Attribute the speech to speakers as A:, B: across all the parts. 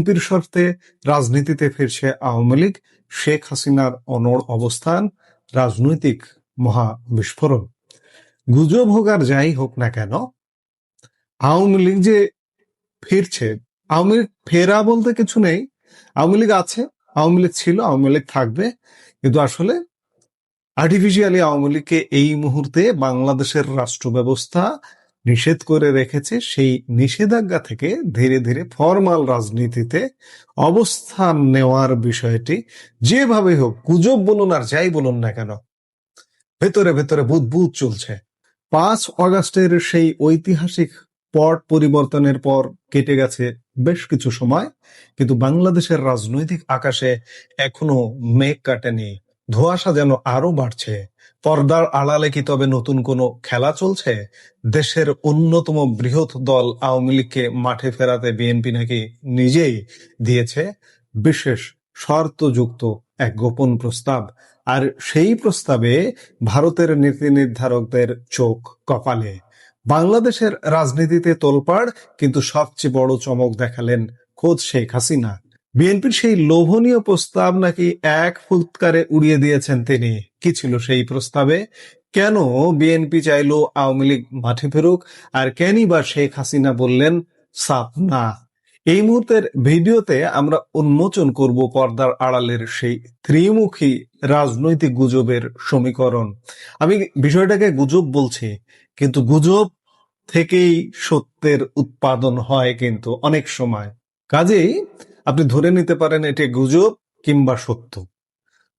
A: বিএনপির শর্তে রাজনীতিতে ফিরছে আওয়ামী লীগ, শেখ হাসিনার অনড় অবস্থান, রাজনৈতিক মহা বিস্ফোরণ। গুজব হোক আর যাই হোক না কেন, আওয়ামী লীগ যে ফিরছে, আওয়ামী লীগ ফেরা বলতে কিছু নেই। আওয়ামী লীগ আছে, আওয়ামী লীগ ছিল, আওয়ামী লীগ থাকবে, কিন্তু আসলে আর্টিফিশিয়ালি আওয়ামী লীগকে এই মুহূর্তে বাংলাদেশের রাষ্ট্র ব্যবস্থা নিষেধ করে রেখেছে। সেই নিষেধাজ্ঞা থেকে ধীরে ধীরে ফরমাল রাজনীতিতে অবস্থান নেওয়ার বিষয়টি যেভাবে হোক, গুজব বলুন আর যাই বলুন না কেন, ভেতরে ভেতরে বুদবুদ চলছে। 5 অগাস্টের সেই ঐতিহাসিক পট পরিবর্তনের পর কেটে গেছে বেশ কিছু সময়, কিন্তু বাংলাদেশের রাজনৈতিক আকাশে এখনো মেঘ কাটেনি, ধোঁয়াশা যেন আরো বাড়ছে। পর্দার আড়ালে কি তবে নতুন কোনো খেলা চলছে? দেশের অন্যতম বৃহৎ দল আওয়ামী লীগকে মাঠে ফেরাতে বিএনপি নাকি নিজেই দিয়েছে বিশেষ শর্তযুক্ত এক গোপন প্রস্তাব, আর সেই প্রস্তাবে ভারতের নীতি নির্ধারকদের চোখ কপালে। বাংলাদেশের রাজনীতিতে তোলপাড়, কিন্তু সবচেয়ে বড় চমক দেখালেন খোদ শেখ হাসিনা। বিএনপির সেই লোভনীয় প্রস্তাব নাকি এক ফুৎকারে উড়িয়ে দিয়েছেন তিনি। কি ছিল সেই প্রস্তাবে? কেন বিএনপি চাইলো আওয়ামী লীগ মাঠে ফেরুক, আর কেনই বা শেখ হাসিনা বললেন সাফ না? এই মুহূর্তের ভিডিওতে আমরা উন্মোচন করব পর্দার আড়ালের সেই ত্রিমুখী রাজনৈতিক গুজবের সমীকরণ। আমি বিষয়টাকে গুজব বলছি, কিন্তু গুজব থেকেই সত্যের উৎপাদন হয় কিন্তু অনেক সময়। কাজেই আপনি ধরে নিতে পারেন এটি গুজব কিংবা সত্য।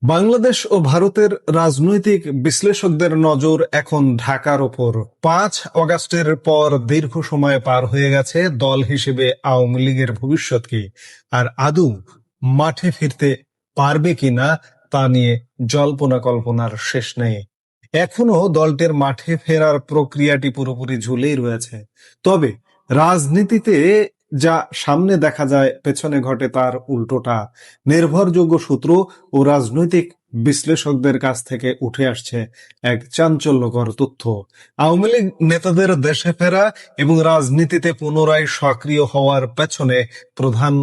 A: বাংলাদেশ ও ভারতের রাজনৈতিক বিশ্লেষকদের নজর এখন ঢাকার ওপর। 5 অগাস্টের পর দীর্ঘ সময় পার হয়ে গেছে, দল হিসেবে আওয়ামী লীগের ভবিষ্যৎ কি, আর আদৌ মাঠে ফিরতে পারবে কিনা তা নিয়ে জল্পনা কল্পনার শেষ নেই। এখনো দলটির মাঠে ফেরার প্রক্রিয়াটি পুরোপুরি ঝুলেই রয়েছে। তবে রাজনীতিতে যা সামনে দেখা যায়, পেছনে ঘটে তার উল্টোটা। নির্ভরযোগ্য সূত্র ও রাজনৈতিক বিশ্লেষকদের কাছ থেকে উঠে আসছে এক চাঞ্চল্যকর তথ্য। আওয়ামী লীগ নেতাদের দেশে ফেরা এবং রাজনীতিতে পুনরায় সক্রিয় হওয়ার পেছনে প্রধান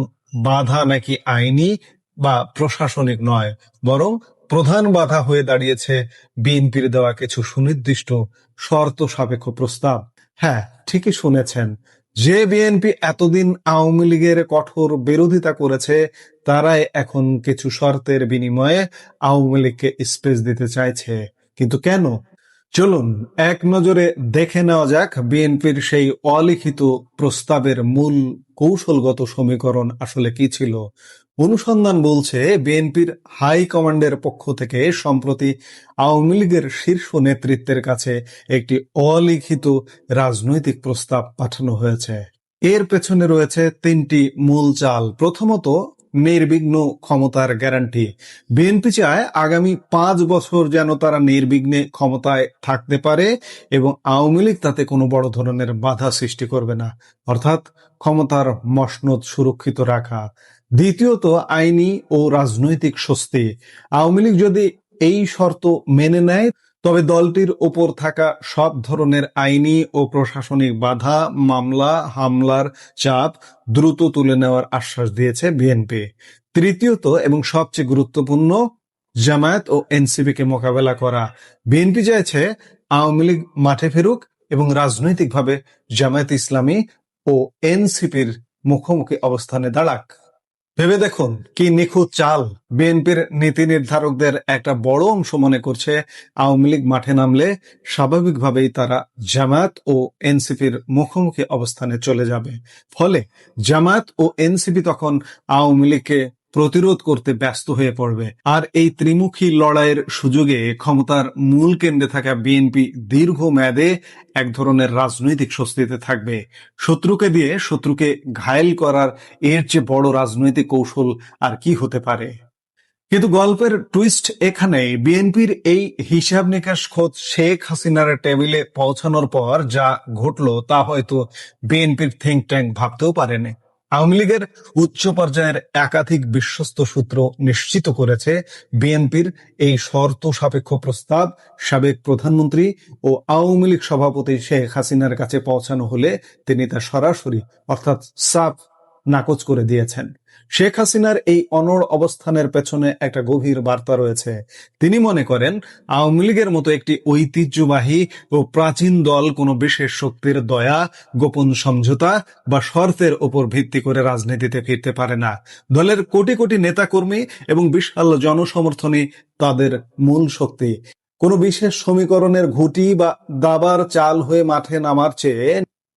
A: বাধা নাকি আইনি বা প্রশাসনিক নয়, বরং প্রধান বাধা হয়ে দাঁড়িয়েছে বিএনপির দেওয়া কিছু সুনির্দিষ্ট শর্ত সাপেক্ষ প্রস্তাব। হ্যাঁ, ঠিকই শুনেছেন। যে বিএনপি এতদিন আওয়ামী লীগের কঠোর বিরোধিতা করেছে, তারাই এখন কিছু শর্তের বিনিময়ে আওয়ামী লীগকে স্পেস দিতে চাইছে। কিন্তু কেন? চলুন এক নজরে দেখে নেওয়া যাক বিএনপির সেই অলিখিত প্রস্তাবের মূল কৌশলগত সমীকরণ আসলে কি ছিল। অনুসন্ধান বলছে, বিএনপির হাই কমান্ডের পক্ষ থেকে সম্প্রতি আওয়ামী লীগের শীর্ষ নেতৃত্বের কাছে একটি অলিখিত রাজনৈতিক প্রস্তাব পাঠানো হয়েছে। এর পেছনে রয়েছে 3টি মূল চাল। প্রথমত, নির্বিঘ্ন ক্ষমতার গ্যারান্টি। বিএনপি চায় আগামী 5 বছর যেন তারা নির্বিঘ্নে ক্ষমতায় থাকতে পারে এবং আওয়ামী লীগ তাতে কোনো বড় ধরনের বাধা সৃষ্টি করবে না, অর্থাৎ ক্ষমতার মসনদ সুরক্ষিত রাখা। দ্বিতীয়ত, আইনি ও রাজনৈতিক স্বস্তি। আওয়ামী লীগ যদি এই শর্ত মেনে নেয়, তবে দলটির ওপর থাকা সব ধরনের আইনি ও প্রশাসনিক বাধা, মামলা হামলার চাপ দ্রুত তুলে নেওয়ার আশ্বাস দিয়েছে বিএনপি। তৃতীয়ত এবং সবচেয়ে গুরুত্বপূর্ণ, জামায়াত ও এনসিপি কে মোকাবেলা করা। বিএনপি চাইছে আওয়ামী লীগ মাঠে ফেরুক এবং রাজনৈতিকভাবে জামায়াত ইসলামী ও এনসিপির মুখোমুখি অবস্থানে দাঁড়াক। ভেবে দেখুন কি নিখুঁত চাল। বিএনপির নীতি নির্ধারকদের একটা বড় অংশ মনে করছে, আওয়ামী লীগ মাঠে নামলে স্বাভাবিকভাবেই তারা জামায়াত ও এনসিপির মুখোমুখি অবস্থানে চলে যাবে। ফলে জামায়াত ও এনসিপি তখন আওয়ামী লীগকে প্রতিরোধ করতে ব্যস্ত হয়ে পড়বে, আর এই ত্রিমুখী লড়াইয়ের সুযোগে ক্ষমতার মূল কেন্দ্রে থাকা বিএনপি দীর্ঘমেয়াদে এক ধরনের রাজনৈতিক স্বস্তিতে থাকবে। শত্রুকে দিয়ে শত্রুকে ঘায়েল করার এর চেয়ে বড় রাজনৈতিক কৌশল আর কি হতে পারে? কিন্তু গল্পের টুইস্ট এখানে, বিএনপির এই হিসাব নিকাশ খোদ শেখ হাসিনার টেবিলে পৌঁছানোর পর যা ঘটলো তা হয়তো বিএনপির থিঙ্ক ট্যাঙ্ক ভাবতেও পারেনি। আওয়ামী লীগের উচ্চ পর্যায়ের একাধিক বিশ্বস্ত সূত্র নিশ্চিত করেছে, বিএনপির এই শর্ত সাপেক্ষ প্রস্তাব সাবেক প্রধানমন্ত্রী ও আওয়ামী লীগ সভাপতি শেখ হাসিনার কাছে পৌঁছানো হলে তিনি তা সরাসরি, অর্থাৎ সাফ নাকচ করে দিয়েছেন। শেখ হাসিনার এই অনড় অবস্থানের পেছনে একটা গভীর বার্তা রয়েছে। তিনি মনে করেন আওয়ামী লীগের মতো একটি ঐতিহ্যবাহী ও প্রাচীন দল কোনো বিশেষ শক্তির দয়া, গোপন সমঝোতা বা শর্তের ওপর ভিত্তি করে রাজনীতিতে ফিরতে পারে না। দলের কোটি কোটি নেতাকর্মী এবং বিশাল জনসমর্থনই তাদের মূল শক্তি। কোনো বিশেষ সমীকরণের ঘুঁটি বা দাবার চাল হয়ে মাঠে নামার চেয়ে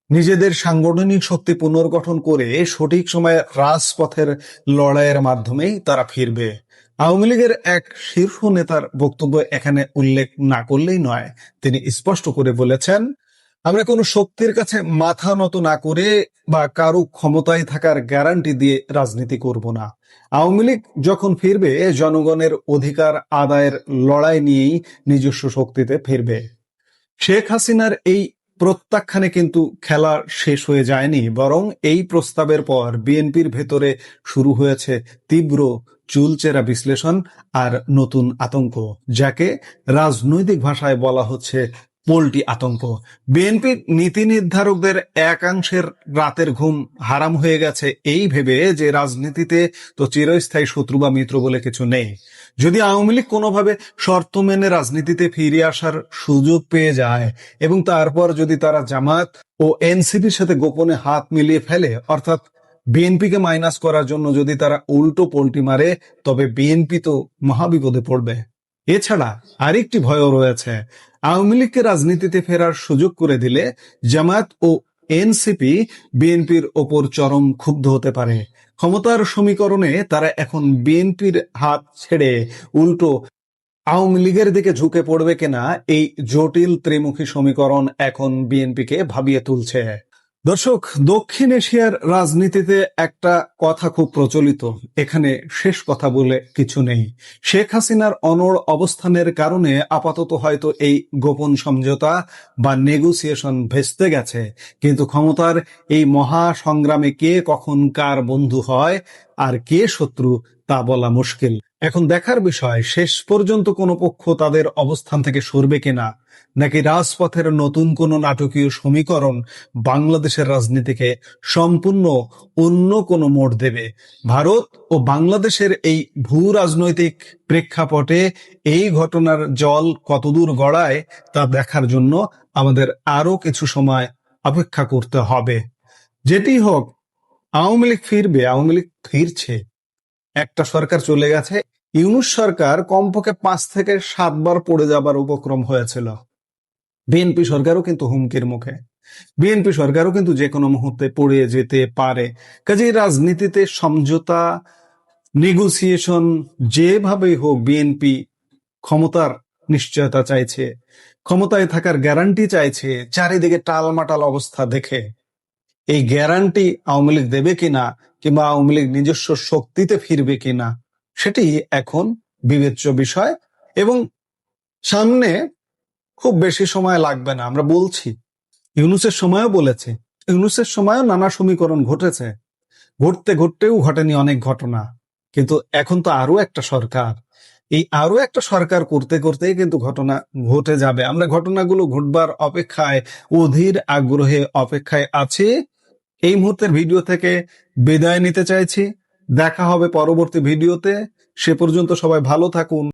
A: নিজেদের সাংগঠনিক শক্তি পুনর্গঠন করে সঠিক সময়ে রাজপথের লড়াইয়ের মাধ্যমেই তারা ফিরবে। আওয়ামী লীগের এক শীর্ষ নেতার বক্তব্য এখানে উল্লেখ না করলেই নয়। তিনি স্পষ্ট করে বলেছেন, আমরা কোনো শক্তির কাছে মাথা নত না করে বা কারো ক্ষমতায় থাকার গ্যারান্টি দিয়ে রাজনীতি করব না। আওয়ামী লীগ যখন ফিরবে জনগণের অধিকার আদায়ের লড়াই নিয়েই নিজস্ব শক্তিতে ফিরবে। শেখ হাসিনার এই প্রত্যাখ্যানে কিন্তু খেলা শেষ হয়ে যায়নি, বরং এই প্রস্তাবের পর বিএনপির ভেতরে শুরু হয়েছে তীব্র চুলচেরা বিশ্লেষণ আর নতুন আতঙ্ক, যাকে রাজনৈতিক ভাষায় বলা হচ্ছে পোল্টি আতঙ্ক। বিএনপির নীতি নির্ধারকদের একাংশের রাতের ঘুম হারাম হয়ে গেছে এই ভেবে যে রাজনীতিতে তো চিরস্থায়ী শত্রু বা মিত্র বলে কিছু নেই। যদি আওয়ামী লীগ কোনোভাবে শর্ত মেনে রাজনীতিতে ফিরে আসার সুযোগ পেয়ে যায় এবং তারপর যদি তারা জামাত ও এনসিপির সাথে গোপনে হাত মিলিয়ে ফেলে, অর্থাৎ বিএনপিকে মাইনাস করার জন্য যদি তারা উল্টো পোল্টি মারে, তবে বিএনপি তো মহাবিপদে পড়বে। এছাড়া আরেকটি ভয়ও রয়েছে, আওয়ামী লীগকে রাজনীতিতে ফেরার সুযোগ করে দিলে জামায়াত ও এনসিপি বিএনপির ওপর চরম ক্ষুব্ধ হতে পারে। ক্ষমতার সমীকরণে তারা এখন বিএনপির হাত ছেড়ে উল্টো আওয়ামী লীগের দিকে ঝুঁকে পড়বে কিনা, এই জটিল ত্রিমুখী সমীকরণ এখন বিএনপিকে ভাবিয়ে তুলছে। দর্শক, দক্ষিণ এশিয়ার রাজনীতিতে একটা কথা খুব প্রচলিত, এখানে শেষ কথা বলে কিছু নেই। শেখ হাসিনার অনড় অবস্থানের কারণে আপাতত হয়তো এই গোপন সমঝোতা বা নেগোসিয়েশন ভেস্তে গেছে, কিন্তু ক্ষমতার এই মহা সংগ্রামে কে কখন কার বন্ধু হয় আর কে শত্রু তা বলা মুশকিল। এখন দেখার বিষয় শেষ পর্যন্ত কোনো পক্ষ তাদের অবস্থান থেকে সরবে কিনা, নাকি রাজপথের নতুন কোনো নাটকীয় সমীকরণ বাংলাদেশের রাজনীতিকে সম্পূর্ণ অন্য কোনো মোড় দেবে। ভারত ও বাংলাদেশের এই ভূ রাজনৈতিক প্রেক্ষাপটে এই ঘটনার জল কতদূর গড়ায় তা দেখার জন্য আমাদের আরো কিছু সময় অপেক্ষা করতে হবে। যেটি হোক, আওয়ামী লীগ ফিরবে, আওয়ামী লীগ ফিরছে। একটা সরকার চলে গেছে, ইউনূস সরকার কমপক্ষে 5 থেকে 7 বার পড়ে যাবার উপক্রম হয়েছিল। বিএনপি সরকারও কিন্তু হুমকির মুখে, বিএনপি সরকারও কিন্তু যে কোনো মুহূর্তে পড়ে যেতে পারে। কাজেই রাজনীতিতে সমঝোতা, নেগোসিয়েশন যেভাবেই হোক, বিএনপি ক্ষমতার নিশ্চয়তা চাইছে, ক্ষমতায় থাকার গ্যারান্টি চাইছে। চারিদিকে টালমাটাল অবস্থা দেখে এই গ্যারান্টি আওয়ামী লীগ দেবে কিনা, কিংবা আওয়ামী লীগ নিজস্ব শক্তিতে ফিরবে কিনা, সেটি এখন বিবেচ্য বিষয়। এবং সামনে খুব বেশি সময় লাগবে না, আমরা বলছি। ইউনূসের সময়ও বলেছে, ইউনূসের সময়ও নানা সমীকরণ ঘটেছে, ঘটতে ঘটতেও ঘটেনি অনেক ঘটনা। কিন্তু এখন তো আরো একটা সরকার, এই আরো একটা সরকার করতে করতেই কিন্তু ঘটনা ঘটে যাবে। আমরা ঘটনাগুলো ঘটবার অপেক্ষায় অধীর আগ্রহে অপেক্ষায় আছি। এই মুহূর্তের ভিডিও থেকে বিদায় নিতে চাইছি। দেখা হবে পরবর্তী ভিডিওতে। সে পর্যন্ত সবাই ভালো থাকুন।